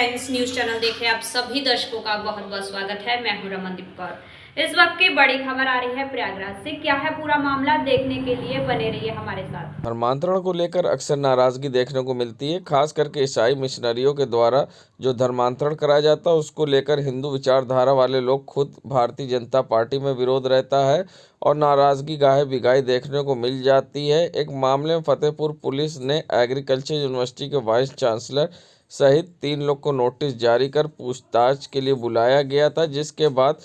Friends, news channel देखे आप सभी दर्शकों का बहुत बहुत स्वागत है। मैं हूं रमनदीप कौर। इस वक्त की बड़ी खबर आ रही है प्रयागराज से। क्या है पूरा मामला, देखने के लिए बने रहिए हमारे साथ। धर्मांतरण को लेकर अक्सर नाराजगी देखने को मिलती है, खास करके ईसाई मिशनरियों के द्वारा जो धर्मांतरण कराया जाता है उसको लेकर हिंदू विचारधारा वाले लोग खुद भारतीय जनता पार्टी में विरोध रहता है और नाराजगी गाहे बिगाहे देखने को मिल जाती है। एक मामले में फतेहपुर पुलिस ने एग्रीकल्चर यूनिवर्सिटी के वाइस चांसलर सहित 3 लोग को नोटिस जारी कर पूछताछ के लिए बुलाया गया था, जिसके बाद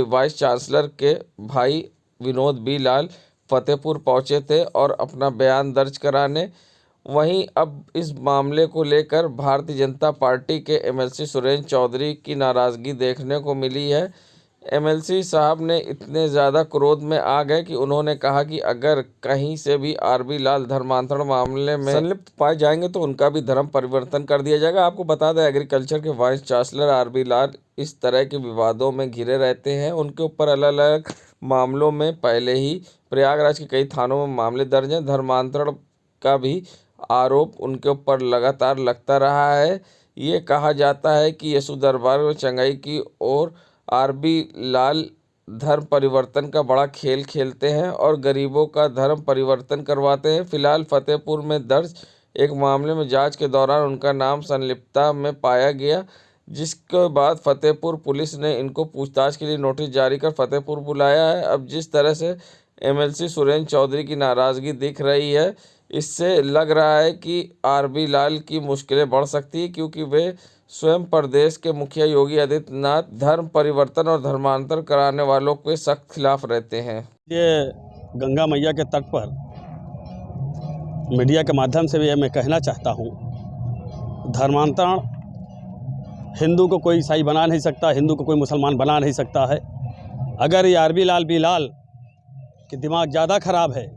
वाइस चांसलर के भाई विनोद बी लाल फतेहपुर पहुंचे थे और अपना बयान दर्ज कराने। वहीं अब इस मामले को लेकर भारतीय जनता पार्टी के एमएलसी सुरेंद्र चौधरी की नाराज़गी देखने को मिली है। एमएलसी साहब ने इतने ज़्यादा क्रोध में आ गए कि उन्होंने कहा कि अगर कहीं से भी आरबी लाल धर्मांतरण मामले में संलिप्त पाए जाएंगे तो उनका भी धर्म परिवर्तन कर दिया जाएगा। आपको बता दें, एग्रीकल्चर के वाइस चांसलर आरबी लाल इस तरह के विवादों में घिरे रहते हैं। उनके ऊपर अलग अलग मामलों में पहले ही प्रयागराज के कई थानों में मामले दर्ज हैं। धर्मांतरण का भी आरोप उनके ऊपर लगातार लगता रहा है। ये कहा जाता है कि यशु दरबार में चंगाई की ओर आरबी लाल धर्म परिवर्तन का बड़ा खेल खेलते हैं और गरीबों का धर्म परिवर्तन करवाते हैं। फिलहाल फतेहपुर में दर्ज एक मामले में जांच के दौरान उनका नाम संलिप्तता में पाया गया, जिसके बाद फतेहपुर पुलिस ने इनको पूछताछ के लिए नोटिस जारी कर फतेहपुर बुलाया है। अब जिस तरह से एमएलसी सुरेंद्र चौधरी की नाराज़गी दिख रही है, इससे लग रहा है कि आरबी लाल की मुश्किलें बढ़ सकती है, क्योंकि वे स्वयं प्रदेश के मुखिया योगी आदित्यनाथ धर्म परिवर्तन और धर्मांतर कराने वालों के सख्त खिलाफ रहते हैं। ये गंगा मैया के तट पर मीडिया के माध्यम से भी मैं कहना चाहता हूँ, धर्मांतरण हिंदू को कोई ईसाई बना नहीं सकता, हिंदू को कोई मुसलमान बना नहीं सकता है। अगर ये आरबी लाल बी लाल के दिमाग ज़्यादा खराब है,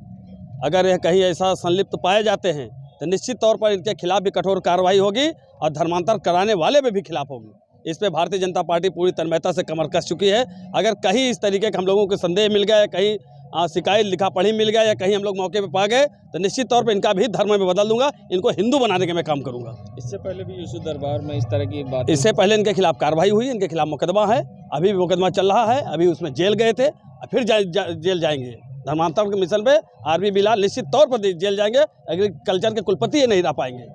अगर यह कहीं ऐसा संलिप्त पाए जाते हैं तो निश्चित तौर पर इनके खिलाफ भी कठोर कार्रवाई होगी और धर्मांतर कराने वाले पे भी खिलाफ होगी। इस पे भारतीय जनता पार्टी पूरी तन्मयता से कमर कस चुकी है। अगर कहीं इस तरीके के हम लोगों को संदेह मिल गया, कहीं शिकायत लिखा पढ़ी मिल गया या कहीं हम लोग मौके पे पा गए तो निश्चित तौर पे इनका भी धर्म में बदल दूंगा, इनको हिंदू बनाने का मैं काम करूंगा। इससे पहले भी यशु दरबार में इस तरह की बात, इससे पहले इनके खिलाफ कार्रवाई हुई, इनके खिलाफ मुकदमा है, अभी भी मुकदमा चल रहा है, अभी उसमें जेल गए थे, फिर जेल जाएंगे। धर्मांतरण के मिशन पे आरबी बिलाल निश्चित तौर पर जेल जाएंगे। एग्रीकल्चर के कुलपति ये नहीं रह पाएंगे।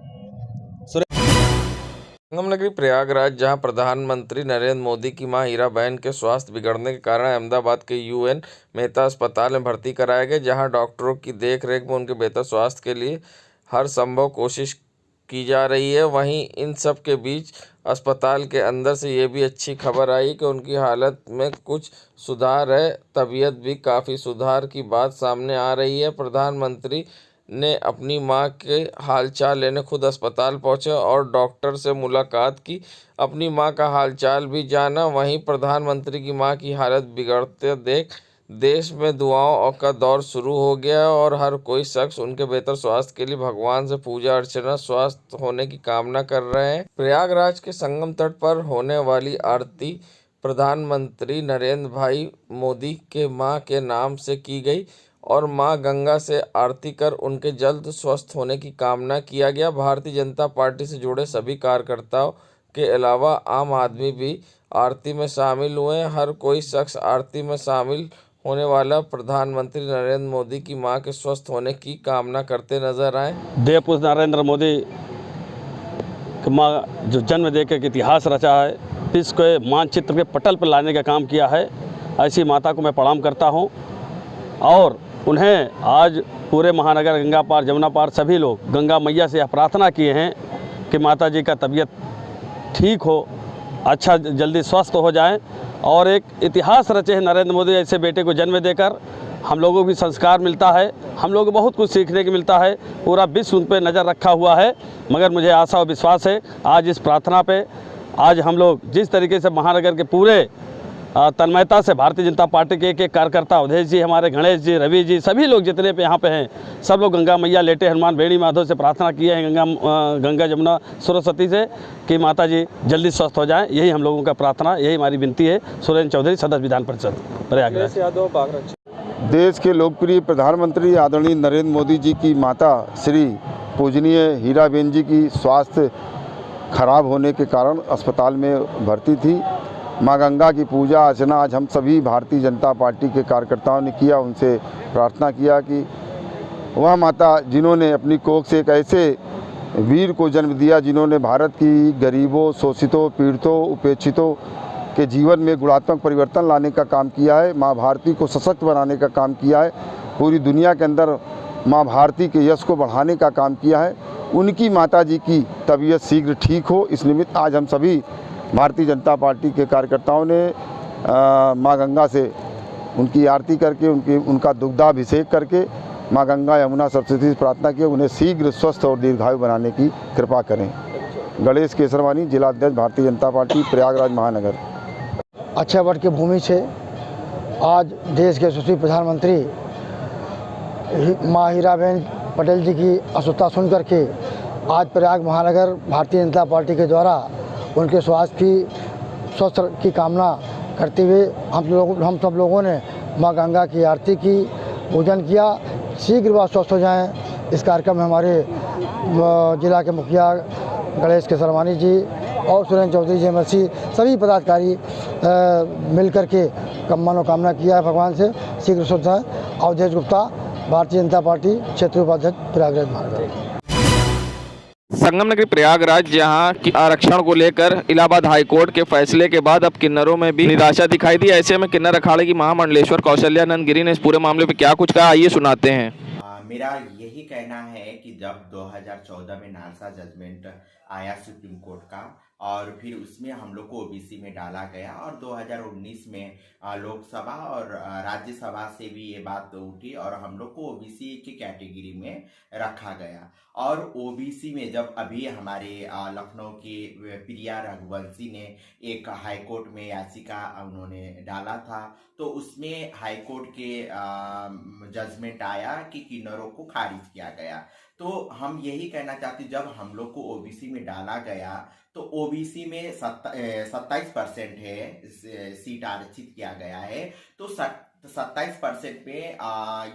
संगम नगरी प्रयागराज, जहां प्रधानमंत्री नरेंद्र मोदी की मां हीराबेन के स्वास्थ्य बिगड़ने के कारण अहमदाबाद के यूएन मेहता अस्पताल में भर्ती कराया गया, जहां डॉक्टरों की देखरेख में उनके बेहतर स्वास्थ्य के लिए हर संभव कोशिश की जा रही है। वहीं इन सब के बीच अस्पताल के अंदर से ये भी अच्छी खबर आई कि उनकी हालत में कुछ सुधार है, तबीयत भी काफ़ी सुधार की बात सामने आ रही है। प्रधानमंत्री ने अपनी मां के हालचाल लेने खुद अस्पताल पहुंचे और डॉक्टर से मुलाकात की, अपनी मां का हालचाल भी जाना। वहीं प्रधानमंत्री की मां की हालत बिगड़ते देख देश में दुआओं का दौर शुरू हो गया और हर कोई शख्स उनके बेहतर स्वास्थ्य के लिए भगवान से पूजा अर्चना, स्वस्थ होने की कामना कर रहे हैं। प्रयागराज के संगम तट पर होने वाली आरती प्रधानमंत्री नरेंद्र भाई मोदी के मां के नाम से की गई और मां गंगा से आरती कर उनके जल्द स्वस्थ होने की कामना किया गया। भारतीय जनता पार्टी से जुड़े सभी कार्यकर्ताओं के अलावा आम आदमी भी आरती में शामिल हुए। हर कोई शख्स आरती में शामिल होने वाला प्रधानमंत्री नरेंद्र मोदी की मां के स्वस्थ होने की कामना करते नजर आए। देव पुरुष नरेंद्र मोदी की मां जो जन्म देकर के इतिहास रचा है, इसको मानचित्र के पटल पर लाने का काम किया है, ऐसी माता को मैं प्रणाम करता हूं और उन्हें आज पूरे महानगर गंगा पार जमुना पार सभी लोग गंगा मैया से यह प्रार्थना किए हैं कि माता जी का तबीयत ठीक हो, अच्छा जल्दी स्वस्थ हो जाएं। और एक इतिहास रचे हैं नरेंद्र मोदी ऐसे बेटे को जन्म देकर। हम लोगों को भी संस्कार मिलता है, हम लोगों को बहुत कुछ सीखने को मिलता है। पूरा विश्व उन पर नज़र रखा हुआ है, मगर मुझे आशा और विश्वास है आज इस प्रार्थना पे आज हम लोग जिस तरीके से महानगर के पूरे तन्मयता से भारतीय जनता पार्टी के एक कार्यकर्ता अवधेश जी, हमारे गणेश जी, रवि जी, सभी लोग जितने पे यहाँ पे हैं, सब लोग गंगा मैया लेटे हनुमान बेड़ी माधव से प्रार्थना किए हैं, गंगा जमुना सरस्वती से कि माता जी जल्दी स्वस्थ हो जाएं। यही हम लोगों का प्रार्थना, यही हमारी विनती है। सुरेंद्र चौधरी, सदस्य विधान परिषद प्रयागराज। देश के लोकप्रिय प्रधानमंत्री आदरणीय नरेंद्र मोदी जी की माता श्री पूजनीय हीराबेन जी की स्वास्थ्य खराब होने के कारण अस्पताल में भर्ती थी। माँ गंगा की पूजा अर्चना आज हम सभी भारतीय जनता पार्टी के कार्यकर्ताओं ने किया। उनसे प्रार्थना किया कि वह माता जिन्होंने अपनी कोख से एक ऐसे वीर को जन्म दिया, जिन्होंने भारत की गरीबों, शोषितों, पीड़ितों, उपेक्षितों के जीवन में गुणात्मक परिवर्तन लाने का काम किया है, माँ भारती को सशक्त बनाने का काम किया है, पूरी दुनिया के अंदर माँ भारती के यश को बढ़ाने का काम किया है, उनकी माता जी की तबीयत शीघ्र ठीक हो। इस निमित्त आज हम सभी भारतीय जनता पार्टी के कार्यकर्ताओं ने माँ गंगा से उनकी आरती करके उनका दुग्धाभिषेक करके माँ गंगा यमुना सरस्वती से प्रार्थना की उन्हें शीघ्र स्वस्थ और दीर्घायु बनाने की कृपा करें। गणेश केसरवानी, जिला अध्यक्ष भारतीय जनता पार्टी, प्रयागराज महानगर। अक्षय की भूमि से आज देश के यशस्वी प्रधानमंत्री माँ हीराबेन पटेल जी की अस्वस्थता सुन करके आज प्रयाग महानगर भारतीय जनता पार्टी के द्वारा उनके स्वस्थ की कामना करते हुए हम सब लोगों ने माँ गंगा की आरती की, पूजन किया। शीघ्र वह स्वस्थ हो जाएं। इस कार्यक्रम में हमारे जिला के मुखिया गणेश केसरवानी जी और सुरेंद्र चौधरी जी मसी सभी पदाधिकारी मिलकर के मनोकामना किया है भगवान से शीघ्र स्वस्थ हैं। अवधेश गुप्ता, भारतीय जनता पार्टी, क्षेत्रीय उपाध्यक्ष, प्रयागराज महानगर। संगम नगरी प्रयागराज, जहां की आरक्षण को लेकर इलाहाबाद हाईकोर्ट के फैसले के बाद अब किन्नरों में भी निराशा दिखाई दी। ऐसे में किन्नर अखाड़े की महामंडलेश्वर कौशल्यानंद गिरी ने इस पूरे मामले पे क्या कुछ कहा, आइए सुनाते हैं। मेरा यही कहना है कि जब 2014 में नालसा जजमेंट आया सुप्रीम कोर्ट का और फिर उसमें हम लोग को ओबीसी में डाला गया और 2019 में लोकसभा और राज्यसभा से भी ये बात उठी और हम लोग को ओबीसी की कैटेगरी में रखा गया। और ओबीसी में जब अभी हमारे लखनऊ की प्रिया रघुवंशी ने एक हाईकोर्ट में याचिका उन्होंने डाला था, तो उसमें हाईकोर्ट के जजमेंट आया कि किन्नरों को खारिज किया गया। तो हम यही कहना चाहते, जब हम लोग को ओबीसी में डाला गया तो ओबीसी में 27% है सीट आरक्षित किया गया है, तो 27% में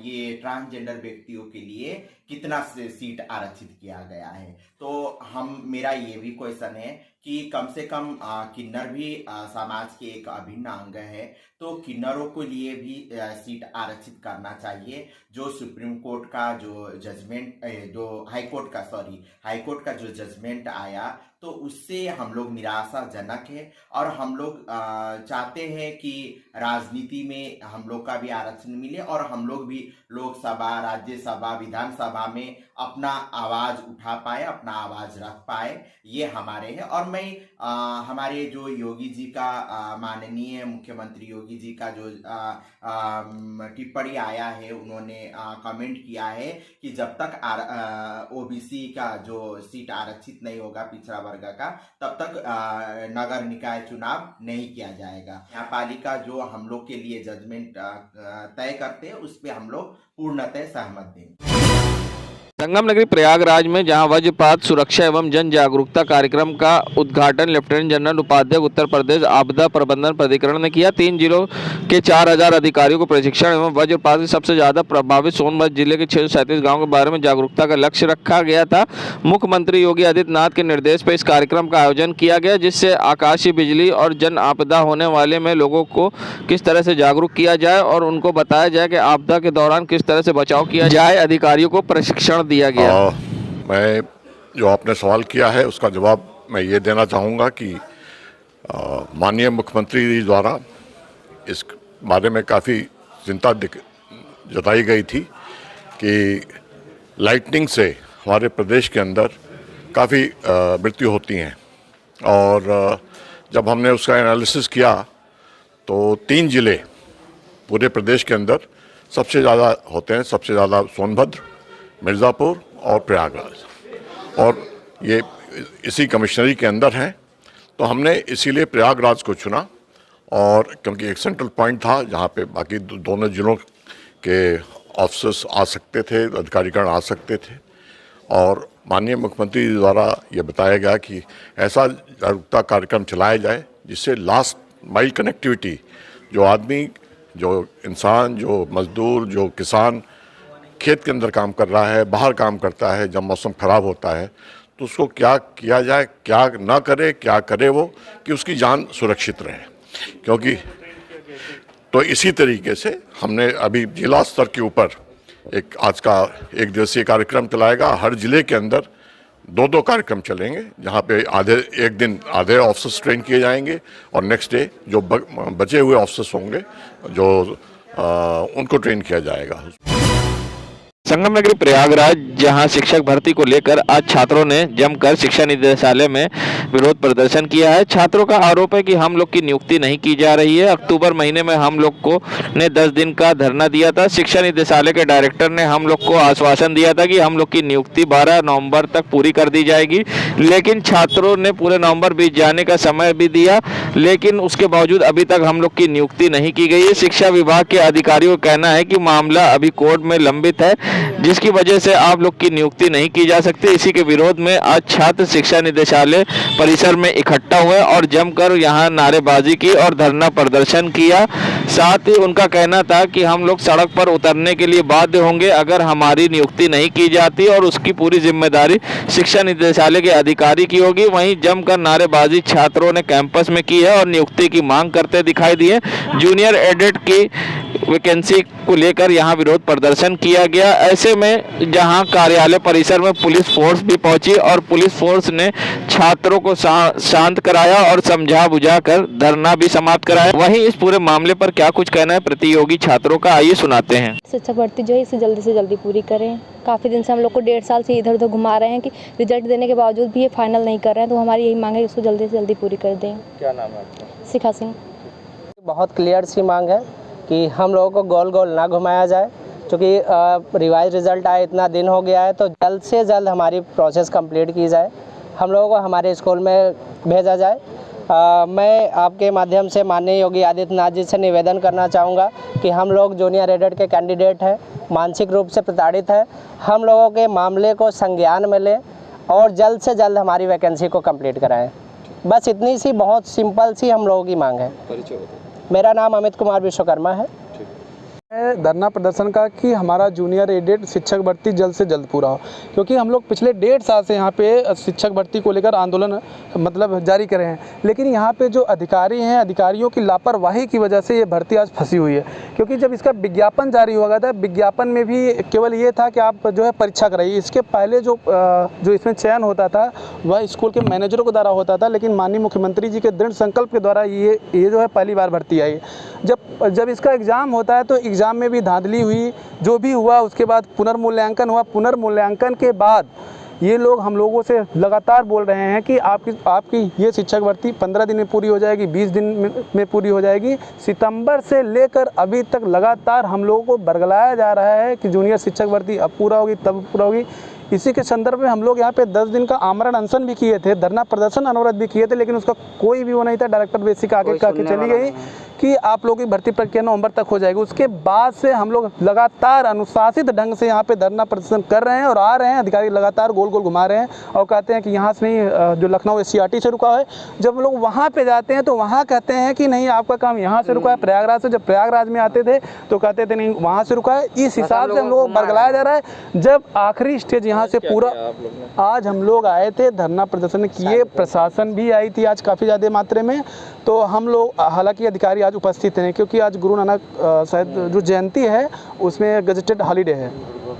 ये ट्रांसजेंडर व्यक्तियों के लिए कितना सीट आरक्षित किया गया है। तो मेरा ये भी क्वेश्चन है कि कम से कम किन्नर भी समाज के एक अभिन्न अंग है, तो किन्नरों के लिए भी सीट आरक्षित करना चाहिए। जो सुप्रीम कोर्ट का जो जजमेंट, जो हाईकोर्ट का जो जजमेंट आया, तो उससे हम लोग निराशाजनक है और हम लोग चाहते हैं कि राजनीति में हम लोग का भी आरक्षण मिले और हम लोग भी लोकसभा, राज्यसभा, विधानसभा में अपना आवाज उठा पाए, अपना आवाज रख पाए, ये हमारे हैं। और मैं हमारे जो योगी जी का, माननीय मुख्यमंत्री योगी जी का जो टिप्पणी आया है, उन्होंने कमेंट किया है कि जब तक ओबीसी का जो सीट आरक्षित नहीं होगा पिछड़ा वर्ग का, तब तक नगर निकाय चुनाव नहीं किया जाएगा। न्यायपालिका जो हम लोग के लिए जजमेंट तय करते हैं, उस पे हम लोग पूर्णतः सहमत हैं। संगम नगरी प्रयागराज में जहां वज्रपात सुरक्षा एवं जन जागरूकता कार्यक्रम का उद्घाटन लेफ्टिनेंट जनरल उपाध्यक्ष उत्तर प्रदेश आपदा प्रबंधन प्राधिकरण ने किया। 3 जिलों के 4000 अधिकारियों को प्रशिक्षण एवं वज्रपात से सबसे ज्यादा प्रभावित सोनभद्र जिले के 637 गाँव के बारे में जागरूकता का लक्ष्य रखा गया था। मुख्यमंत्री योगी आदित्यनाथ के निर्देश पर इस कार्यक्रम का आयोजन किया गया, जिससे आकाशीय बिजली और जन आपदा होने वाले में लोगों को किस तरह से जागरूक किया जाए और उनको बताया जाए कि आपदा के दौरान किस तरह से बचाव किया जाए। अधिकारियों को प्रशिक्षण दिया गया। मैं जो आपने सवाल किया है उसका जवाब मैं ये देना चाहूँगा कि माननीय मुख्यमंत्री जी द्वारा इस बारे में काफ़ी चिंता जताई गई थी कि लाइटनिंग से हमारे प्रदेश के अंदर काफ़ी मृत्यु होती हैं और जब हमने उसका एनालिसिस किया तो 3 जिले पूरे प्रदेश के अंदर सबसे ज़्यादा होते हैं। सबसे ज़्यादा सोनभद्र, मिर्ज़ापुर और प्रयागराज, और ये इसी कमिश्नरी के अंदर हैं। तो हमने इसीलिए प्रयागराज को चुना, और क्योंकि एक सेंट्रल पॉइंट था जहाँ पे बाकी दोनों जिलों के ऑफिसर्स आ सकते थे, अधिकारीगण आ सकते थे, और माननीय मुख्यमंत्री द्वारा ये बताया गया कि ऐसा जागरूकता कार्यक्रम चलाया जाए जिससे लास्ट माइल कनेक्टिविटी, जो आदमी, जो इंसान, जो मजदूर, जो किसान खेत के अंदर काम कर रहा है, बाहर काम करता है, जब मौसम ख़राब होता है तो उसको क्या किया जाए, क्या ना करे, क्या करे वो, कि उसकी जान सुरक्षित रहे। क्योंकि तो इसी तरीके से हमने अभी जिला स्तर के ऊपर आज का 1 दिवसीय कार्यक्रम चलाएगा। हर जिले के अंदर 2 कार्यक्रम चलेंगे, जहाँ पे एक दिन आधे ऑफिसर्स ट्रेन किए जाएंगे और नेक्स्ट डे जो बचे हुए ऑफिसर्स होंगे जो उनको ट्रेन किया जाएगा। संगम नगरी प्रयागराज, जहां शिक्षक भर्ती को लेकर आज छात्रों ने जमकर शिक्षा निदेशालय में विरोध प्रदर्शन किया है। छात्रों का आरोप है कि हम लोग की नियुक्ति नहीं की जा रही है। अक्टूबर महीने में हम लोग को ने 10 दिन का धरना दिया था। शिक्षा निदेशालय के डायरेक्टर ने हम लोग को आश्वासन दिया था कि हम लोग की नियुक्ति 12 नवंबर तक पूरी कर दी जाएगी, लेकिन छात्रों ने पूरे नवंबर बीत जाने का समय भी दिया, लेकिन उसके बावजूद अभी तक हम लोग की नियुक्ति नहीं की गई है। शिक्षा विभाग के अधिकारियों का कहना है कि मामला अभी कोर्ट में लंबित है, जिसकी वजह से आप लोग की नियुक्ति नहीं की जा सकती। इसी के विरोध में आज छात्र शिक्षा निदेशालय परिसर में इकट्ठा हुए और जमकर यहां नारेबाजी की और धरना प्रदर्शन किया। साथ ही उनका कहना था कि हम लोग सड़क पर उतरने के लिए बाध्य होंगे अगर हमारी नियुक्ति नहीं की जाती, और उसकी पूरी जिम्मेदारी शिक्षा निदेशालय के अधिकारी की होगी। वहीं जमकर नारेबाजी छात्रों ने कैंपस में की है और नियुक्ति की मांग करते दिखाई दिए। जूनियर एडेड की वैकेंसी को लेकर यहां विरोध प्रदर्शन किया गया। ऐसे में जहां कार्यालय परिसर में पुलिस फोर्स भी पहुंची और पुलिस फोर्स ने छात्रों को शांत कराया और समझा बुझाकर धरना भी समाप्त कराया। वहीं इस पूरे मामले पर क्या कुछ कहना है प्रतियोगी छात्रों का, आइए सुनाते हैं। शिक्षक भर्ती जो है इसे जल्दी से जल्दी पूरी करें। काफ़ी दिन से हम लोग को 1.5 साल से इधर उधर घुमा रहे हैं कि रिजल्ट देने के बावजूद भी ये फाइनल नहीं कर रहे हैं, तो हमारी यही मांग है कि इसको जल्दी से जल्दी पूरी कर दें। क्या नाम है आपका? शिखा सिंह। बहुत क्लियर सी मांग है कि हम लोगों को गोल गोल ना घुमाया जाए, क्योंकि रिवाइज रिज़ल्ट आए इतना दिन हो गया है, तो जल्द से जल्द हमारी प्रोसेस कंप्लीट की जाए, हम लोगों को हमारे स्कूल में भेजा जाए। मैं आपके माध्यम से माननीय योगी आदित्यनाथ जी से निवेदन करना चाहूँगा कि हम लोग जूनियर एडेड के कैंडिडेट हैं, मानसिक रूप से प्रताड़ित हैं, हम लोगों के मामले को संज्ञान में लें और जल्द से जल्द हमारी वैकेंसी को कंप्लीट कराएं। बस इतनी सी बहुत सिंपल सी हम लोगों की मांग है। मेरा नाम अमित कुमार विश्वकर्मा है। धरना प्रदर्शन का कि हमारा जूनियर एडेड शिक्षक भर्ती जल्द से जल्द पूरा हो, क्योंकि हम लोग पिछले 1.5 साल से यहाँ पे शिक्षक भर्ती को लेकर आंदोलन जारी करे हैं, लेकिन यहाँ पे जो अधिकारी हैं, अधिकारियों की लापरवाही की वजह से ये भर्ती आज फंसी हुई है। क्योंकि जब इसका विज्ञापन जारी हुआ था, विज्ञापन में भी केवल ये था कि आप जो है परीक्षा कराइए। इसके पहले जो इसमें चयन होता था वह स्कूल के मैनेजरों के द्वारा होता था, लेकिन माननीय मुख्यमंत्री जी के दृढ़ संकल्प के द्वारा ये जो है पहली बार भर्ती आई। जब इसका एग्ज़ाम होता है तो एग्ज़ाम में भी धांधली हुई, जो भी हुआ उसके बाद पुनर्मूल्यांकन हुआ। पुनर्मूल्यांकन के बाद ये लोग हम लोगों से लगातार बोल रहे हैं कि आपकी ये शिक्षक भर्ती 15 दिन में पूरी हो जाएगी, 20 दिन में पूरी हो जाएगी। सितंबर से लेकर अभी तक लगातार हम लोगों को बरगलाया जा रहा है कि जूनियर शिक्षक भर्ती अब पूरा होगी, तब पूरा होगी। इसी के संदर्भ में हम लोग यहाँ पे 10 दिन का आमरण अनशन भी किए थे, धरना प्रदर्शन अनवरत भी किए थे, लेकिन उसका कोई भी वो नहीं था। डायरेक्टर बेसिक आगे करके चली गई कि आप लोगों की भर्ती प्रक्रिया नवंबर तक हो जाएगी। उसके बाद से हम लोग लगातार अनुशासित ढंग से यहाँ पे धरना प्रदर्शन कर रहे हैं और आ रहे हैं। अधिकारी लगातार गोल गोल घुमा रहे हैं और कहते हैं कि यहाँ से नहीं, जो लखनऊ SCRT से रुका है। जब हम लोग वहाँ पे जाते हैं तो वहाँ कहते हैं कि नहीं, आपका काम यहाँ से रुका है, प्रयागराज से। जब प्रयागराज में आते थे तो कहते थे नहीं, वहाँ से रुका है। इस हिसाब से हम लोगों को बरगलाया जा रहा है। जब आखिरी स्टेज यहाँ से पूरा, आज हम लोग आए थे, धरना प्रदर्शन किए, प्रशासन भी आई थी आज काफ़ी ज़्यादा मात्रा में। तो हम लोग, हालांकि अधिकारी आज उपस्थित हैं क्योंकि आज गुरु नानक शायद जो जयंती है उसमें गजेटेड हॉलीडे है,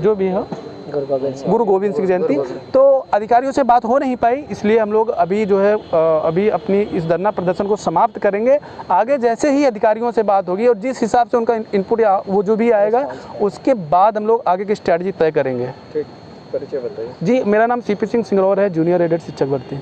जो भी है गुरु गोविंद सिंह जयंती। तो अधिकारियों से बात हो नहीं पाई, इसलिए हम लोग अभी जो है अभी अपनी इस धरना प्रदर्शन को समाप्त करेंगे। आगे जैसे ही अधिकारियों से बात होगी और जिस हिसाब से उनका इनपुट या वो जो भी आएगा, उसके बाद हम लोग आगे की स्ट्रैटेजी तय करेंगे। परिचय बताइए। जी, मेरा नाम CP सिंह सिंगरौर है, जूनियर एडेड शिक्षक भर्ती।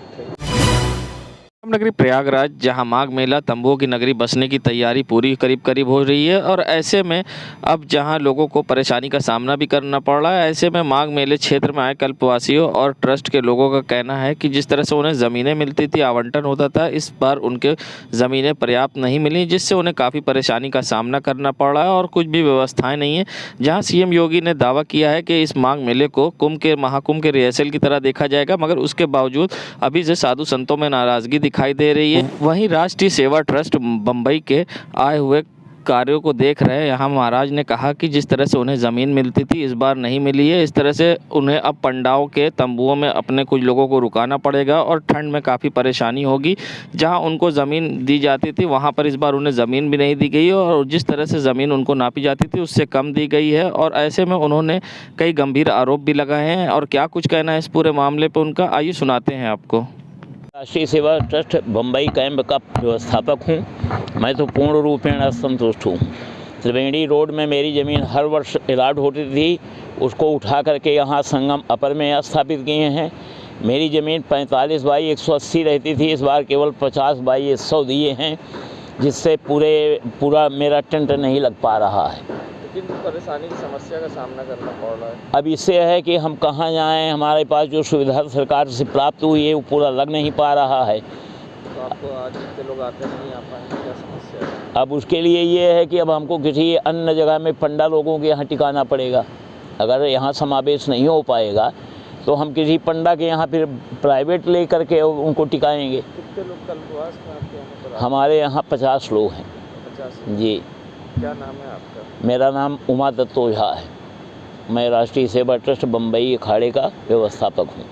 नगरी प्रयागराज, जहां माघ मेला तंबुओं की नगरी बसने की तैयारी पूरी करीब हो रही है, और ऐसे में अब जहां लोगों को परेशानी का सामना भी करना पड़ रहा है, ऐसे में माघ मेले क्षेत्र में आए कल्पवासियों और ट्रस्ट के लोगों का कहना है कि जिस तरह से उन्हें ज़मीनें मिलती थी, आवंटन होता था, इस बार उनके ज़मीनें पर्याप्त नहीं मिली, जिससे उन्हें काफ़ी परेशानी का सामना करना पड़ रहा है और कुछ भी व्यवस्थाएँ नहीं है। जहाँ CM योगी ने दावा किया है कि इस माघ मेले को महाकुंभ के रिहर्सल की तरह देखा जाएगा, मगर उसके बावजूद अभी से साधु संतों में नाराज़गी दिखाई दे रही है। वहीं राष्ट्रीय सेवा ट्रस्ट बम्बई के आए हुए कार्यों को देख रहे हैं। यहाँ महाराज ने कहा कि जिस तरह से उन्हें ज़मीन मिलती थी इस बार नहीं मिली है, इस तरह से उन्हें अब पंडाओं के तंबुओं में अपने कुछ लोगों को रुकाना पड़ेगा और ठंड में काफ़ी परेशानी होगी। जहाँ उनको ज़मीन दी जाती थी वहाँ पर इस बार उन्हें ज़मीन भी नहीं दी गई और जिस तरह से ज़मीन उनको नापी जाती थी उससे कम दी गई है और ऐसे में उन्होंने कई गंभीर आरोप भी लगाए हैं। और क्या कुछ कहना है इस पूरे मामले पर उनका, आइए सुनाते हैं आपको। राष्ट्रीय सेवा ट्रस्ट बम्बई कैंप का व्यवस्थापक हूँ। मैं तो पूर्ण रूपेण असंतुष्ट हूँ। त्रिवेणी रोड में मेरी ज़मीन हर वर्ष अलॉट होती थी, उसको उठा करके यहाँ संगम अपर में स्थापित किए हैं। मेरी ज़मीन 45 बाई 180 रहती थी, इस बार केवल 50 बाई 100 दिए हैं, जिससे पूरा मेरा टेंट नहीं लग पा रहा है। किन परेशानी की समस्या का सामना करना पड़ रहा है? अब इससे है कि हम कहाँ जाएं, हमारे पास जो सुविधा सरकार से प्राप्त हुई है वो पूरा लग नहीं पा रहा है। तो आपको आज जितने लोग आते नहीं आ पाएंगे, क्या समस्या है? अब उसके लिए ये है कि अब हमको किसी अन्य जगह में पंडा लोगों के यहाँ टिकाना पड़ेगा। अगर यहाँ समावेश नहीं हो पाएगा तो हम किसी पंडा के यहाँ फिर प्राइवेट ले करके उनको टिकाएंगे। कितने लोग कल्पवास में आपके यहाँ पर? हमारे यहाँ 50 लोग हैं। 50? जी। क्या नाम है आपका? मेरा नाम उमा दत्त ओझा है। मैं राष्ट्रीय सेवा ट्रस्ट बम्बई अखाड़े का व्यवस्थापक हूँ।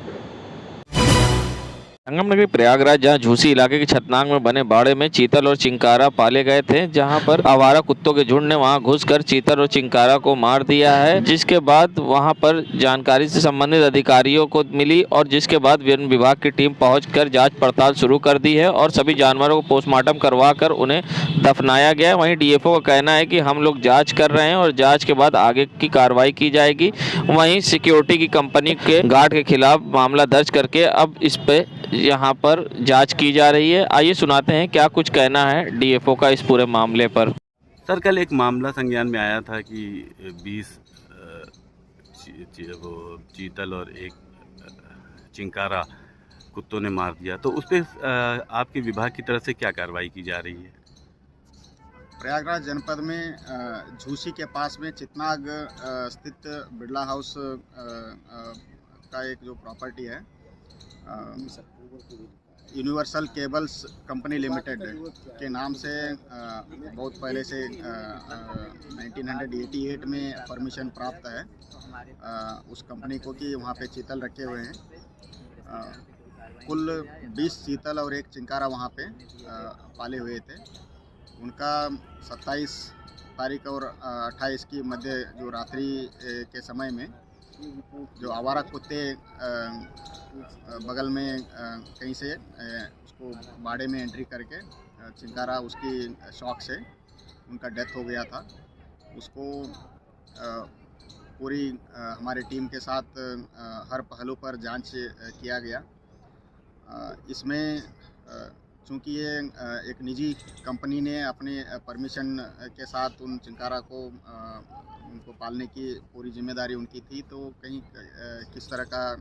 संगम नगरी प्रयागराज, जहां झूसी इलाके के छतनांग में बने बाड़े में चीतल और चिंकारा पाले गए थे, जहां पर आवारा कुत्तों के झुंड ने वहां घुसकर चीतल और चिंकारा को मार दिया है, जिसके बाद वहां पर जानकारी से संबंधित अधिकारियों को मिली और जिसके बाद वन विभाग की टीम पहुंचकर जांच पड़ताल शुरू कर दी है और सभी जानवरों को पोस्टमार्टम करवा कर उन्हें दफनाया गया है। वहीं डीएफओ का कहना है कि हम लोग जाँच कर रहे हैं और जाँच के बाद आगे की कार्रवाई की जाएगी। वहीं सिक्योरिटी की कंपनी के गार्ड के खिलाफ मामला दर्ज करके अब इस पे यहाँ पर जांच की जा रही है। आइए सुनाते हैं क्या कुछ कहना है डीएफओ का इस पूरे मामले पर। सर, कल एक मामला संज्ञान में आया था कि 20 चीतल और एक चिंकारा कुत्तों ने मार दिया, तो उस पर आपके विभाग की तरफ से क्या कार्रवाई की जा रही है? प्रयागराज जनपद में झूसी के पास में चितनाग स्थित बिरला हाउस का एक जो प्रॉपर्टी है, यूनिवर्सल केबल्स कंपनी लिमिटेड के नाम से बहुत पहले से 1988 में परमिशन प्राप्त है उस कंपनी को कि वहाँ पे चीतल रखे हुए हैं। कुल 20 चीतल और एक चिंकारा वहाँ पे पाले हुए थे। उनका 27 तारीख और 28 की मध्य जो रात्रि के समय में जो आवारा कुत्ते बगल में कहीं से उसको बाड़े में एंट्री करके चिंकारा उसकी शॉक से उनका डेथ हो गया था। उसको पूरी हमारी टीम के साथ हर पहलू पर जांच किया गया। इसमें चूँकि ये एक निजी कंपनी ने अपने परमिशन के साथ उन चिंकारा को उनको पालने की पूरी जिम्मेदारी उनकी थी, तो कहीं किस तरह का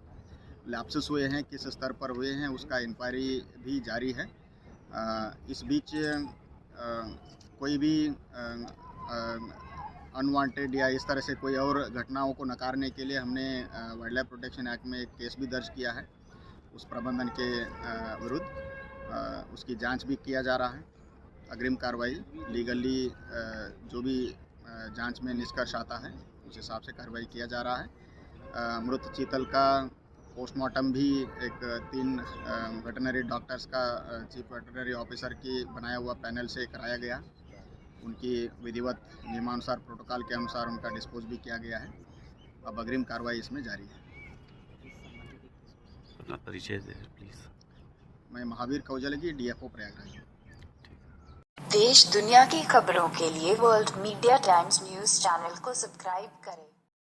लैप्सेस हुए हैं, किस स्तर पर हुए हैं, उसका इंक्वायरी भी जारी है। इस बीच कोई भी अनवांटेड या इस तरह से कोई और घटनाओं को नकारने के लिए हमने वाइल्ड लाइफ प्रोटेक्शन एक्ट में एक केस भी दर्ज किया है उस प्रबंधन के विरुद्ध। उसकी जांच भी किया जा रहा है। अग्रिम कार्रवाई लीगली जो भी जांच में निष्कर्ष आता है उस हिसाब से कार्रवाई किया जा रहा है। मृत चीतल का पोस्टमार्टम भी एक 3 वेटरनरी डॉक्टर्स का चीफ वेटरनरी ऑफिसर की बनाया हुआ पैनल से कराया गया। उनकी विधिवत नियमानुसार प्रोटोकॉल के अनुसार उनका डिस्पोज भी किया गया है। अब अग्रिम कार्रवाई इसमें जारी है। अपना परिचय दें प्लीज़। मैं महावीर कौजलगी, डीएफओ प्रयागराज। देश दुनिया की खबरों के लिए world media times news channel को सब्सक्राइब करें।